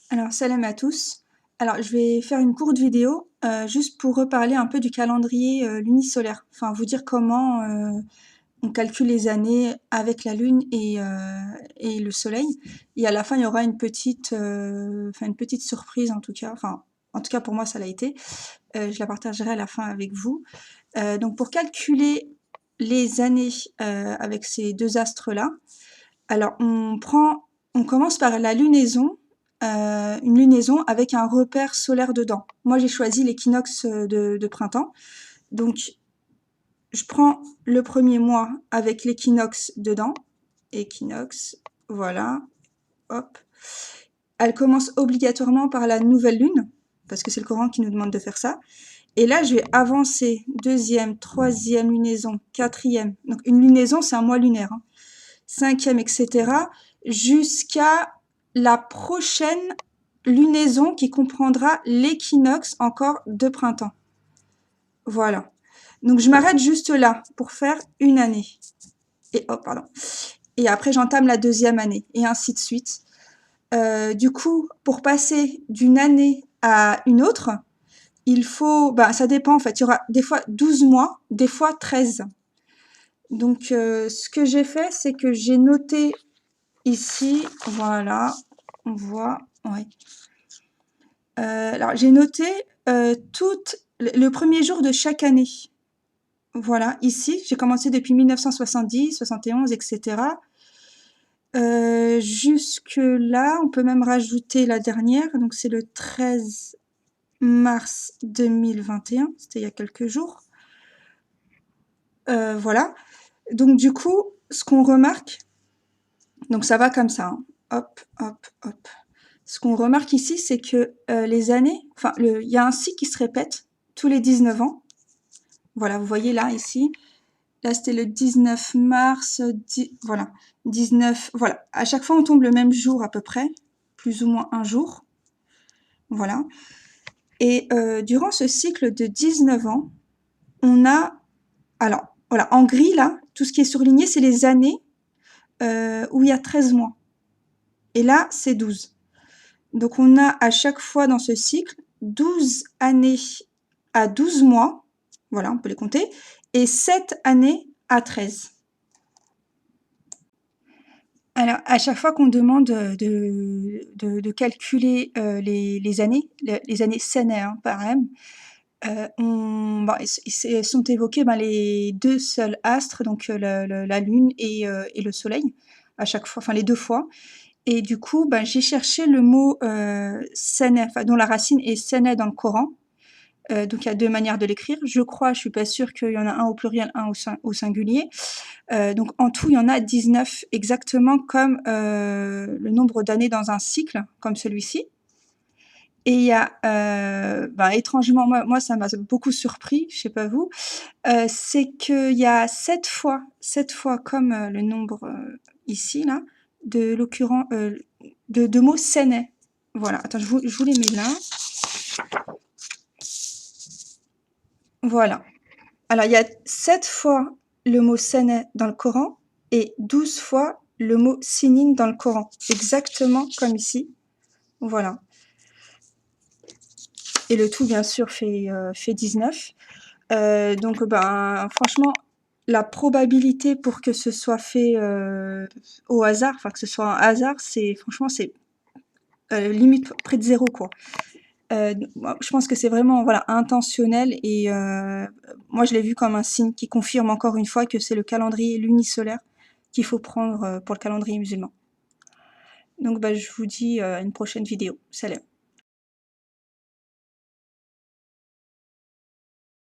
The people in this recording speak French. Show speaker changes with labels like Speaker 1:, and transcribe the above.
Speaker 1: Alors, salam à tous. Alors, je vais faire une courte vidéo juste pour reparler un peu du calendrier lunisolaire. Enfin, vous dire comment on calcule les années avec la Lune et le Soleil. Et à la fin, il y aura une petite surprise en tout cas. Enfin, en tout cas pour moi, ça l'a été. Je la partagerai à la fin avec vous. Donc, pour calculer les années avec ces deux astres-là, alors on commence par la lunaison, une lunaison avec un repère solaire dedans. Moi, j'ai choisi l'équinoxe de printemps. Donc, je prends le premier mois avec l'équinoxe dedans. Équinoxe, voilà, hop. Elle commence obligatoirement par la nouvelle lune, parce que c'est le Coran qui nous demande de faire ça. Et là, je vais avancer deuxième, troisième lunaison, quatrième. Donc, une lunaison, c'est un mois lunaire, hein. Cinquième, etc. Jusqu'à la prochaine lunaison qui comprendra l'équinoxe encore de printemps. Voilà. Donc, je m'arrête juste là pour faire une année. Et oh, pardon. Et après, j'entame la deuxième année et ainsi de suite. Du coup, pour passer d'une année à une autre, il faut, ça dépend en fait. Il y aura des fois 12 mois, des fois 13. Donc, ce que j'ai fait, c'est que j'ai noté ici, voilà, on voit, ouais. Alors, j'ai noté le premier jour de chaque année. Voilà, ici, j'ai commencé depuis 1970, 71, etc. Jusque là, on peut même rajouter la dernière, donc c'est le 13 mars 2021, c'était il y a quelques jours. Voilà. Donc du coup, ce qu'on remarque, donc ça va comme ça, hein. Hop, hop, hop. Ce qu'on remarque ici, c'est que les années, enfin, il y a un cycle qui se répète tous les 19 ans. Voilà, vous voyez là, ici. Là, c'était le 19 mars, voilà, 19, voilà. À chaque fois, on tombe le même jour à peu près, plus ou moins un jour. Voilà. Et durant ce cycle de 19 ans, on a, alors, voilà, en gris, là, tout ce qui est surligné, c'est les années où il y a 13 mois. Et là, c'est 12. Donc, on a à chaque fois dans ce cycle 12 années à 12 mois. Voilà, on peut les compter. Et 7 années à 13. Alors, à chaque fois qu'on demande de calculer les années, les années sénères, hein, par M, sont évoqués les deux seuls astres, donc la Lune et le Soleil, à chaque fois, enfin les deux fois. Et du coup, j'ai cherché le mot séné, dont la racine est séné dans le Coran. Donc il y a deux manières de l'écrire. Je crois, je suis pas sûre qu'il y en a un au pluriel, un au singulier. Donc en tout, il y en a 19, exactement comme le nombre d'années dans un cycle, comme celui-ci. Et il y a, étrangement, moi ça m'a beaucoup surpris, je sais pas vous, c'est qu'il y a 7 fois comme le nombre ici, là, de l'occurrent, de mots sénais. Voilà, attends, je vous les mets là. Voilà. Alors, il y a 7 fois le mot séné dans le Coran et 12 fois le mot sinin dans le Coran. Exactement comme ici. Voilà. Et le tout, bien sûr, fait 19. Donc, franchement, la probabilité pour que ce soit fait au hasard, enfin que ce soit un hasard, franchement, c'est limite près de zéro, quoi. Je pense que c'est vraiment voilà intentionnel et moi je l'ai vu comme un signe qui confirme encore une fois que c'est le calendrier lunisolaire qu'il faut prendre pour le calendrier musulman. Donc je vous dis à une prochaine vidéo. Salam.